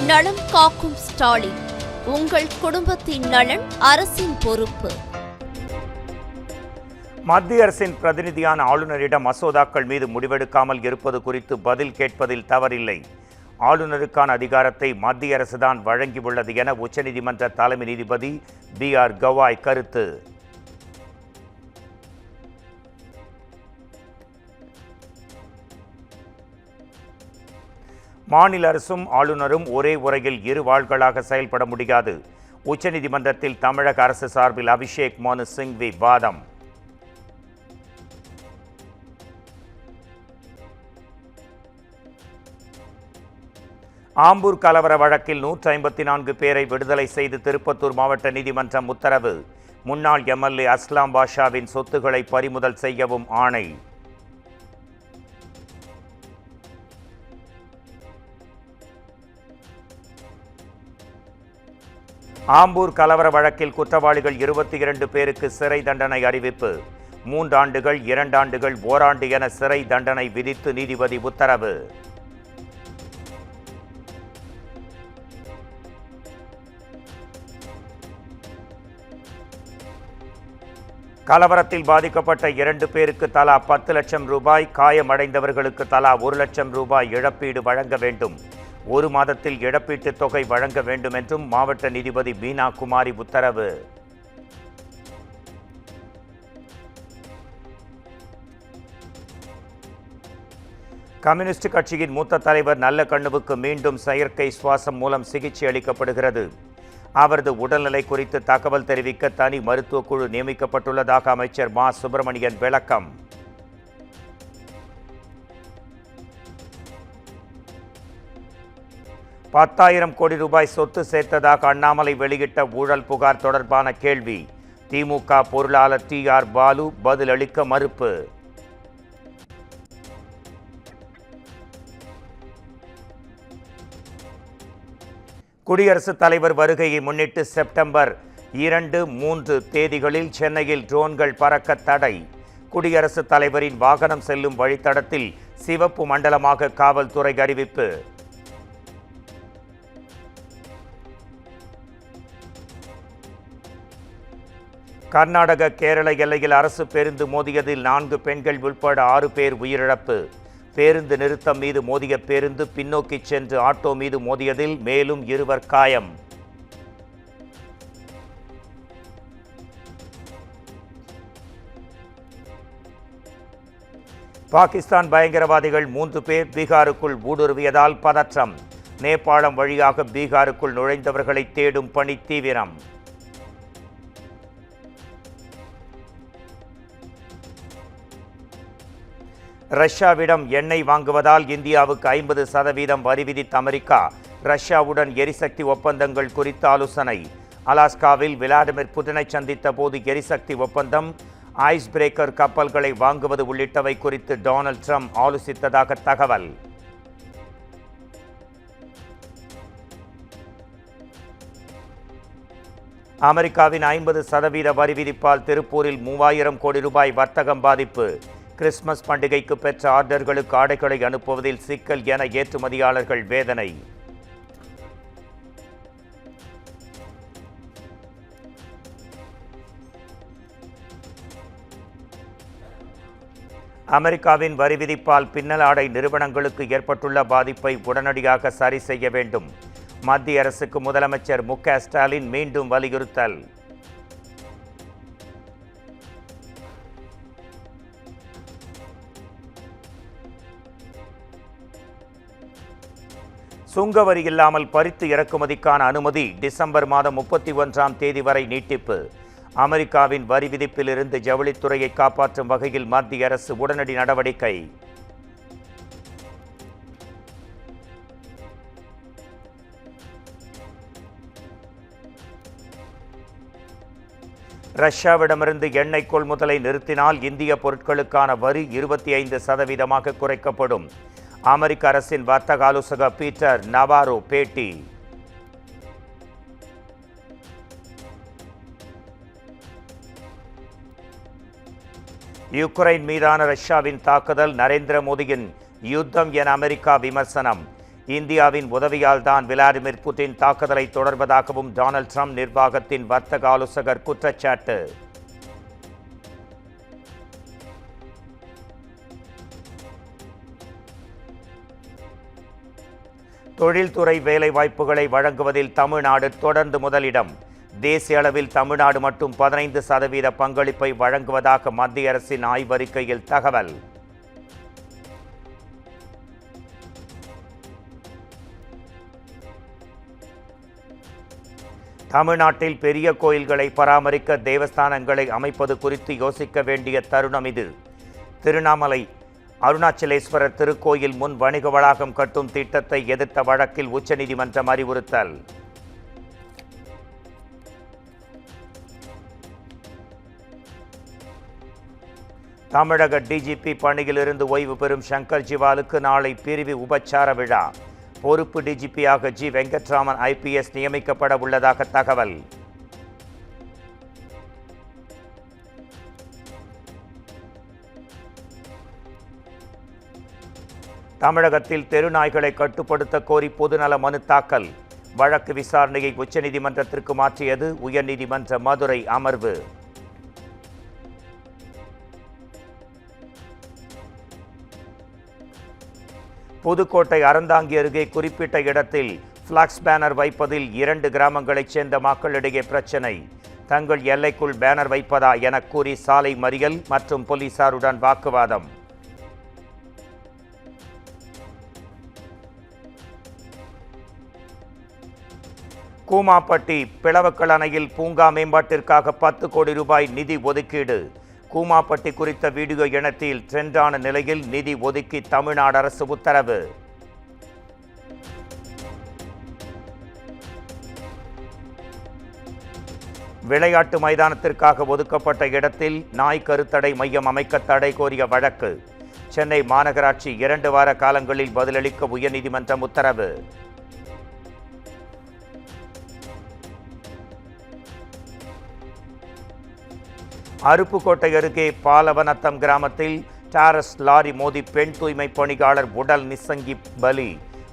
நலம் காக்கும் ஸ்டாலின். உங்கள் குடும்பத்தின் நலன் அரசின் பொறுப்பு. மத்திய அரசின் பிரதிநிதியான ஆளுநரிடம் மசோதாக்கள் மீது முடிவெடுக்காமல் இருப்பது குறித்து பதில் கேட்பதில் தவறில்லை. ஆளுநருக்கான அதிகாரத்தை மத்திய அரசுதான் வழங்கியுள்ளது என உச்சநீதிமன்ற தலைமை நீதிபதி BR கவாய் கருத்து. மாநில அரசும் ஆளுநரும் ஒரே உரையில் இரு வாள்களாக செயல்பட முடியாது. உச்சநீதிமன்றத்தில் தமிழக அரசு சார்பில் அபிஷேக் மனு சிங்வி வாதம். ஆம்பூர் கலவர வழக்கில் 154 பேரை விடுதலை செய்து திருப்பத்தூர் மாவட்ட நீதிமன்றம் உத்தரவு. முன்னாள் MLA அஸ்லாம் பாஷாவின் சொத்துக்களை பறிமுதல் செய்யவும் ஆணை. ஆம்பூர் கலவர வழக்கில் குற்றவாளிகள் 22 பேருக்கு சிறை தண்டனை அறிவிப்பு. 3 ஆண்டுகள், 2 ஆண்டுகள், ஓராண்டு என சிறை தண்டனை விதித்து நீதிபதி உத்தரவு. கலவரத்தில் பாதிக்கப்பட்ட 2 பேருக்கு தலா 10 லட்சம் ரூபாய், காயமடைந்தவர்களுக்கு தலா 1 லட்சம் ரூபாய் இழப்பீடு வழங்க வேண்டும். 1 மாதத்தில் இழப்பீட்டுத் தொகை வழங்க வேண்டும் என்றும் மாவட்ட நீதிபதி மீனா குமாரி உத்தரவு. கம்யூனிஸ்ட் கட்சியின் மூத்த தலைவர் நல்லகண்ணுவுக்கு மீண்டும் செயற்கை சுவாசம் மூலம் சிகிச்சை அளிக்கப்படுகிறது. அவரது உடல்நிலை குறித்து தகவல் தெரிவிக்க தனி மருத்துவக் குழு நியமிக்கப்பட்டுள்ளதாக அமைச்சர் மா சுப்பிரமணியன் விளக்கம். ₹10,000 கோடி சொத்து சேர்த்ததாக அண்ணாமலை வெளியிட்ட ஊழல் புகார் தொடர்பான கேள்வி. திமுக பொருளாளர் TR பாலு பதிலளிக்க மறுப்பு. குடியரசுத் தலைவர் வருகையை முன்னிட்டு செப்டம்பர் 2, 3 தேதிகளில் சென்னையில் ட்ரோன்கள் பறக்க தடை. குடியரசுத் தலைவரின் வாகனம் செல்லும் வழித்தடத்தில் சிவப்பு மண்டலமாக காவல்துறை அறிவிப்பு. கர்நாடக கேரள எல்லையில் அரசு பேருந்து மோதியதில் 4 பெண்கள் உட்பட 6 பேர் உயிரிழப்பு. பேருந்து நிறுத்தம் மீது மோதிய பேருந்து பின்னோக்கி சென்று ஆட்டோ மீது மோதியதில் மேலும் 2 காயம். பாகிஸ்தான் பயங்கரவாதிகள் 3 பேர் பீகாருக்குள் ஊடுருவியதால் பதற்றம். நேபாளம் வழியாக பீகாருக்குள் நுழைந்தவர்களை தேடும் பணி தீவிரம். ரஷ்யாவிடம் எண்ணெய் வாங்குவதால் இந்தியாவுக்கு 50% வரி விதித்த அமெரிக்கா ரஷ்யாவுடன் எரிசக்தி ஒப்பந்தங்கள் குறித்து ஆலோசனை. அலாஸ்காவில் விளாடிமிர் புட்டினை சந்தித்த போது எரிசக்தி ஒப்பந்தம், ஐஸ் பிரேக்கர் கப்பல்களை வாங்குவது உள்ளிட்டவை குறித்து டொனால்ட் ட்ரம்ப் ஆலோசித்ததாக தகவல். அமெரிக்காவின் 50% வரி விதிப்பால் திருப்பூரில் 3000 கோடி ரூபாய் வர்த்தகம் பாதிப்பு. கிறிஸ்துமஸ் பண்டிகைக்கு பெற்ற ஆர்டர்களுக்கு ஆடைகளை அனுப்புவதில் சிக்கல் என ஏற்றுமதியாளர்கள் வேதனை. அமெரிக்காவின் வரி விதிப்பால் பின்னல் ஆடை நிறுவனங்களுக்கு ஏற்பட்டுள்ள பாதிப்பை உடனடியாக சரி செய்ய வேண்டும். மத்திய அரசுக்கு முதலமைச்சர் மு.க. ஸ்டாலின் மீண்டும் வலியுறுத்தல். சுங்கவரி இல்லாமல் பருத்தி இறக்குமதிக்கான அனுமதி டிசம்பர் மாதம் 31ஆம் தேதி வரை நீட்டிப்பு. அமெரிக்காவின் வரி விதிப்பிலிருந்து ஜவுளித்துறையை காப்பாற்றும் வகையில் மத்திய அரசு உடனடி நடவடிக்கை. ரஷ்யாவிடமிருந்து எண்ணெய் கொள்முதலை நிறுத்தினால் இந்திய பொருட்களுக்கான வரி 25% குறைக்கப்படும். அமெரிக்க அரசின் வர்த்தக ஆலோசகர் பீட்டர் நவாரோ பேட்டி. யுக்ரைன் மீதான ரஷ்யாவின் தாக்குதல் நரேந்திர மோடியின் யுத்தம் என அமெரிக்கா விமர்சனம். இந்தியாவின் உதவியால் தான் விளாடிமிர் புட்டின் தாக்குதலை தொடர்வதாகவும் டொனால்ட் ட்ரம்ப் நிர்வாகத்தின் வர்த்தக ஆலோசகர் குற்றச்சாட்டு. தொழில்துறை வேலைவாய்ப்புகளை வழங்குவதில் தமிழ்நாடு தொடர்ந்து முதலிடம். தேசிய அளவில் தமிழ்நாடு மட்டும் 15% பங்களிப்பை வழங்குவதாக மத்திய அரசின் ஆய்வறிக்கையில் தகவல். தமிழ்நாட்டில் பெரிய கோயில்களை பராமரிக்க தேவஸ்தானங்களை அமைப்பது குறித்து யோசிக்க வேண்டிய தருணம் இது. திருவண்ணாமலை அருணாச்சலேஸ்வரர் திருக்கோயில் முன் வணிக வளாகம் கட்டும் திட்டத்தை எதிர்த்த வழக்கில் உச்சநீதிமன்றம் அறிவுறுத்தல். தமிழக டிஜிபி பணியிலிருந்து ஓய்வு பெறும் சங்கர் ஜிவாலுக்கு நாளை பிரிவு உபச்சார விழா. பொறுப்பு டிஜிபியாக ஜி வெங்கட்ராமன் IPS நியமிக்கப்பட உள்ளதாக தகவல். தமிழகத்தில் தெருநாய்களை கட்டுப்படுத்த கோரி பொதுநல மனு தாக்கல். வழக்கு விசாரணையை உச்சநீதிமன்றத்திற்கு மாற்றியது உயர்நீதிமன்ற மதுரை அமர்வு. புதுக்கோட்டை அறந்தாங்கி அருகே குறிப்பிட்ட இடத்தில் பிளாக்ஸ் பேனர் வைப்பதில் 2 கிராமங்களைச் சேர்ந்த மக்களிடையே பிரச்சினை. தங்கள் எல்லைக்குள் பேனர் வைப்பதா என கூறி சாலை மறியல் மற்றும் போலீசாருடன் வாக்குவாதம். கூமாப்பட்டி பிளவக்கல் அணையில் பூங்கா மேம்பாட்டிற்காக 10 கோடி ரூபாய் நிதி ஒதுக்கீடு. கூமாப்பட்டி குறித்த வீடியோ இணையத்தில் ட்ரெண்டான நிலையில் நிதி ஒதுக்கி தமிழ்நாடு அரசு உத்தரவு. விளையாட்டு மைதானத்திற்காக ஒதுக்கப்பட்ட இடத்தில் நாய் கருத்தடை மையம் அமைக்க தடை கோரிய வழக்கு. சென்னை மாநகராட்சி 2 வார காலங்களில் பதிலளிக்க உயர்நீதிமன்றம் உத்தரவு. அருப்புக்கோட்டை அருகே பாலவனத்தம் கிராமத்தில் டாரஸ் லாரி மோதி பெண் தூய்மை பணியாளர் உடல் நிசங்கி பலி.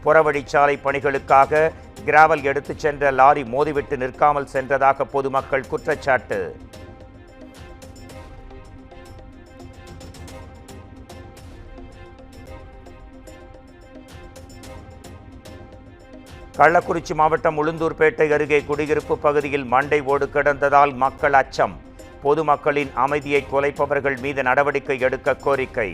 புறவழிச்சாலை பணிகளுக்காக கிராவல் எடுத்துச் சென்ற லாரி மோதிவிட்டு நிற்காமல் சென்றதாக பொதுமக்கள் குற்றச்சாட்டு. கள்ளக்குறிச்சி மாவட்டம் உளுந்தூர்பேட்டை அருகே குடியிருப்பு பகுதியில் மண்டை ஓடு கிடந்ததால் மக்கள் அச்சம். பொதுமக்களின் அமைதியை குலைப்பவர்கள் மீது நடவடிக்கை எடுக்க கோரிக்கை.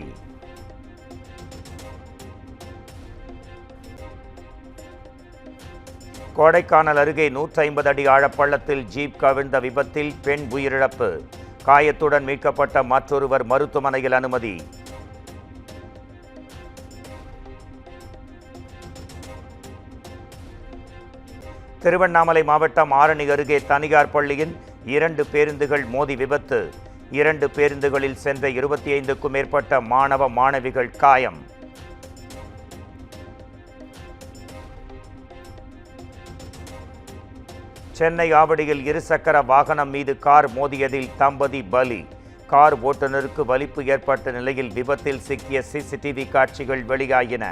கோடைக்கானல் அருகே 150 அடி ஆழப்பள்ளத்தில் ஜீப் கவிழ்ந்த விபத்தில் பெண் உயிரிழப்பு. காயத்துடன் மீட்கப்பட்ட மற்றொருவர் மருத்துவமனையில் அனுமதி. திருவண்ணாமலை மாவட்டம் ஆரணி அருகே தனியார் பள்ளியின் 2 பேருந்துகள் மோதி விபத்து. 2 பேருந்துகளில் சென்ற 25க்கும் மேற்பட்ட மாணவ மாணவிகள் காயம். சென்னை ஆவடியில் 2 சக்கர வாகனம் மீது கார் மோதியதில் தம்பதி பலி. கார் ஓட்டுநருக்கு வலிப்பு ஏற்பட்ட நிலையில் விபத்தில் சிக்கிய CCTV காட்சிகள் வெளியாகின.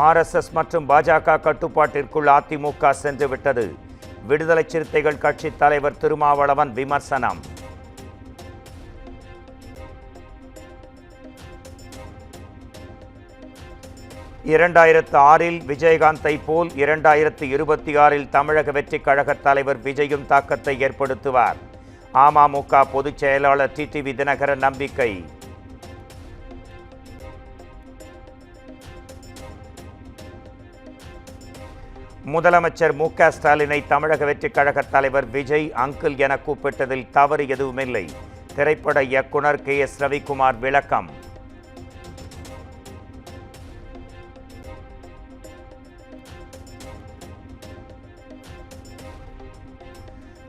RSS மற்றும் பாஜக கட்டுப்பாட்டிற்குள் அதிமுக சென்றுவிட்டது. விடுதலை சிறுத்தைகள் கட்சி தலைவர் திருமாவளவன் விமர்சனம். (2006) விஜயகாந்தை போல் 2026 தமிழக வெற்றி கழக தலைவர் விஜயும் தாக்கத்தை ஏற்படுத்துவார். அமமுக பொதுச் செயலாளர் TTV தினகரன் நம்பிக்கை. முதலமைச்சர் MK ஸ்டாலினை தமிழக வெற்றி கழக தலைவர் விஜய் அங்கிள் என கூப்பிட்டதில் தவறு எதுவுமில்லை. திரைப்பட இயக்குனர் KS ரவிக்குமார் விளக்கம்.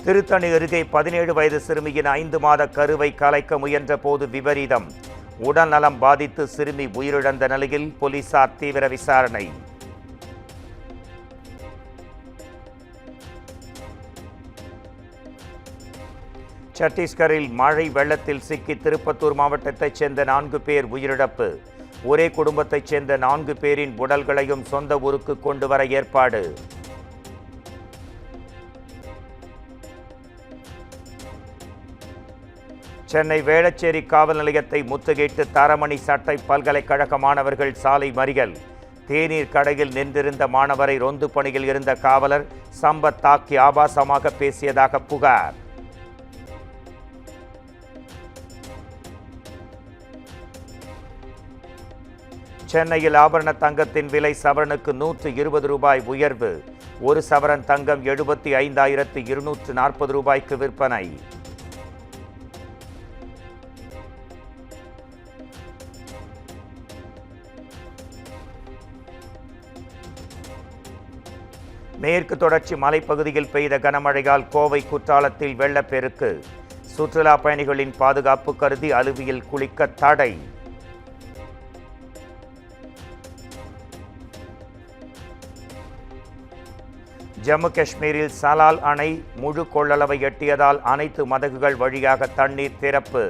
திருத்தணி அருகே 17 வயது சிறுமியின் 5 மாத கருவை கலைக்க முயன்ற போது விபரீதம். உடல்நலம் பாதித்து சிறுமி உயிரிழந்த நிலையில் போலீசார் தீவிர விசாரணை. சத்தீஸ்கரில் மழை வெள்ளத்தில் சிக்கி திருப்பத்தூர் மாவட்டத்தைச் சேர்ந்த 4 பேர் உயிரிழப்பு. ஒரே குடும்பத்தைச் சேர்ந்த 4 பேரின் உடல்களையும் சொந்த ஊருக்கு கொண்டு வர ஏற்பாடு. சென்னை வேளச்சேரி காவல் நிலையத்தை முற்றுகையிட்டு தரமணி சட்டை பல்கலைக்கழக மாணவர்கள் சாலை மறியல். தேநீர் கடையில் நின்றிருந்த மாணவரை ரோந்து பணியில் இருந்த காவலர் சம்பத் தாக்கி ஆபாசமாக பேசியதாக புகார். சென்னையில் ஆபரண தங்கத்தின் விலை சவரனுக்கு 120 ரூபாய் உயர்வு. ஒரு சவரன் தங்கம் 75,240 ரூபாய்க்கு விற்பனை. மேற்கு தொடர்ச்சி மலைப்பகுதியில் பெய்த கனமழையால் கோவை குற்றாலத்தில் வெள்ளப்பெருக்கு. சுற்றுலா பயணிகளின் பாதுகாப்பு கருதி அருவியில் குளிக்க தடை. ஜம்மு காஷ்மீரில் சலால் அணை முழு கொள்ளளவை எட்டியதால் அனைத்து மதகுகள் வழியாக தண்ணீர் திறப்பு.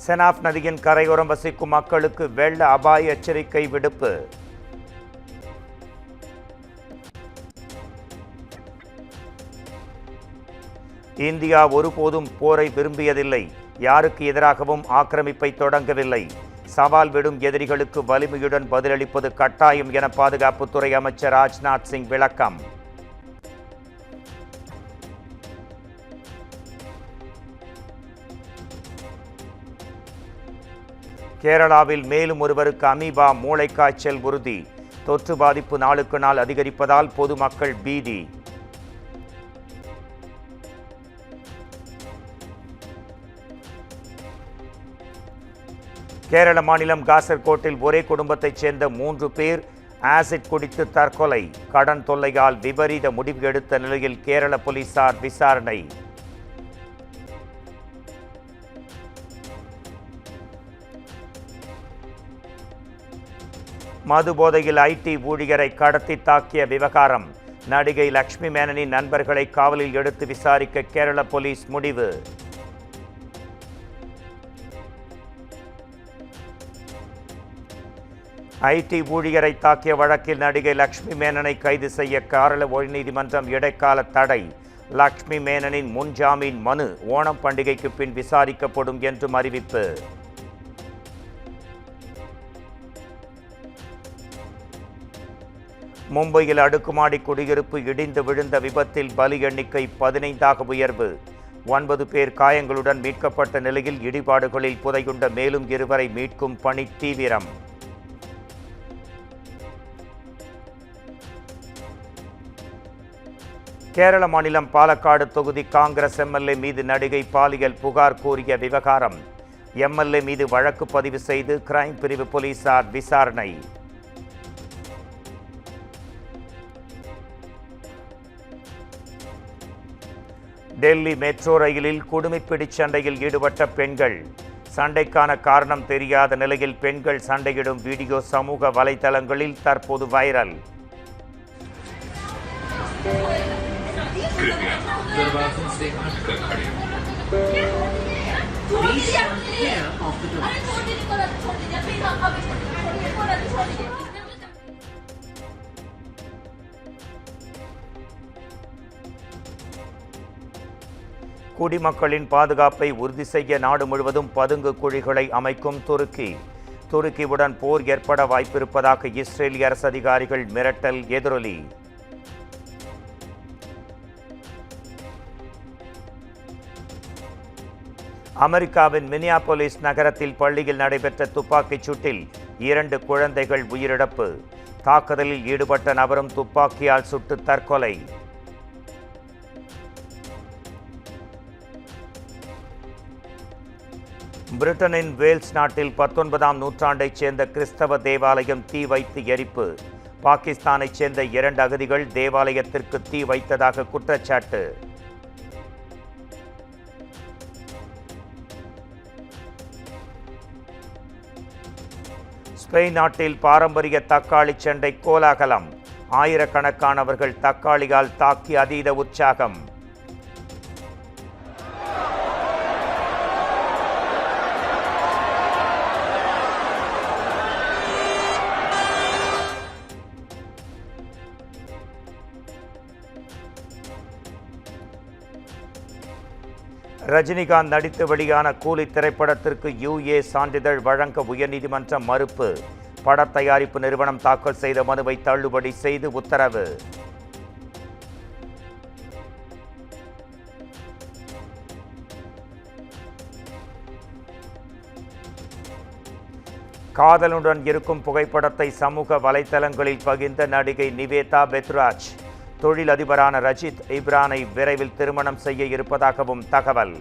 செனாப் நதியின் கரையோரம் வசிக்கும் மக்களுக்கு வெள்ள அபாய எச்சரிக்கை விடுப்பு. இந்தியா ஒருபோதும் போரை விரும்பியதில்லை. யாருக்கு எதிராகவும் ஆக்கிரமிப்பை தொடங்கவில்லை. சவால் விடும் எதிரிகளுக்கு வலிமையுடன் பதிலளிப்பது கட்டாயம் என பாதுகாப்புத்துறை அமைச்சர் ராஜ்நாத் சிங் விளக்கம். கேரளாவில் மேலும் ஒருவருக்கு அமீபா மூளைக்காய்ச்சல் உறுதி. தொற்று பாதிப்பு நாளுக்கு நாள் அதிகரிப்பதால் பொதுமக்கள் பீதி. கேரள மாநிலம் காசர்கோட்டில் ஒரே குடும்பத்தைச் சேர்ந்த 3 பேர் ஆசிட் குடித்து தற்கொலை. கடன் தொல்லையால் விபரீத முடிவு எடுத்த நிலையில் கேரள போலீசார் விசாரணை. மது போதையில் ஐடி ஊழியரை கடத்தி தாக்கிய விவகாரம். நடிகை லட்சுமி மேனனின் நண்பர்களை காவலில் எடுத்து விசாரிக்க கேரள போலீஸ் முடிவு. ஐடி ஊழியரை தாக்கிய வழக்கில் நடிகை லட்சுமி மேனனை கைது செய்ய கேரள உயர்நீதிமன்றம் இடைக்கால தடை. லட்சுமி மேனனின் முன்ஜாமீன் மனு ஓணம் பண்டிகைக்கு பின் விசாரிக்கப்படும் என்றும் அறிவிப்பு. மும்பையில் அடுக்குமாடி குடியிருப்பு இடிந்து விழுந்த விபத்தில் பலி எண்ணிக்கை 15ஆக உயர்வு. 9 பேர் காயங்களுடன் மீட்கப்பட்ட நிலையில் இடிபாடுகளில் புதையுண்ட மேலும் 2 மீட்கும் பணி தீவிரம். கேரள மாநிலம் பாலக்காடு தொகுதி காங்கிரஸ் எம்எல்ஏ மீது நடிகை பாலியல் புகார் கூறிய விவகாரம். எம்எல்ஏ மீது வழக்கு பதிவு செய்து கிரைம் பிரிவு போலீசார் விசாரணை. டெல்லி மெட்ரோ ரயிலில் குடுமிப்பிடிச் சண்டையில் ஈடுபட்ட பெண்கள். சண்டைக்கான காரணம் தெரியாத நிலையில் பெண்கள் சண்டையிடும் வீடியோ சமூக வலைதளங்களில் தற்போது வைரல். குடிமக்களின் பாதுகாப்பை உறுதி செய்ய நாடு முழுவதும் பதுங்கு குழிகளை அமைக்கும் துருக்கி. துருக்கியுடன் போர் ஏற்பட வாய்ப்பிருப்பதாக இஸ்ரேலிய அரசு அதிகாரிகள் மிரட்டல் எதிரொலி. அமெரிக்காவின் மினியாபோலிஸ் நகரத்தில் பள்ளியில் நடைபெற்ற துப்பாக்கிச் சூட்டில் 2 குழந்தைகள் உயிரிழப்பு. தாக்குதலில் ஈடுபட்ட நபரும் துப்பாக்கியால் சுட்டு தற்கொலை. பிரிட்டனின் வேல்ஸ் நாட்டில் 19ஆம் நூற்றாண்டைச் சேர்ந்த கிறிஸ்தவ தேவாலயம் தீ வைத்து எரிப்பு. பாகிஸ்தானைச் சேர்ந்த 2 அகதிகள் தேவாலயத்திற்கு தீ வைத்ததாக குற்றச்சாட்டு. ஸ்பெயின் நாட்டில் பாரம்பரிய தக்காளி சண்டை கோலாகலம். ஆயிரக்கணக்கானவர்கள் தக்காளியால் தாக்கி அதீத உற்சாகம். ரஜினிகாந்த் நடித்து வெளியான கூலி திரைப்படத்திற்கு UA சான்றிதழ் வழங்க உயர்நீதிமன்றம் மறுப்பு. பட தயாரிப்பு நிறுவனம் தாக்கல் செய்த மனுவை தள்ளுபடி செய்து உத்தரவு. காதலுடன் இருக்கும் புகைப்படத்தை சமூக வலைதளங்களில் பகிர்ந்த நடிகை நிவேதா பெத்ராஜ். தொழிலதிபரான ரஜித் இப்ரானை விரைவில் திருமணம் செய்ய இருப்பதாகவும் தகவல்.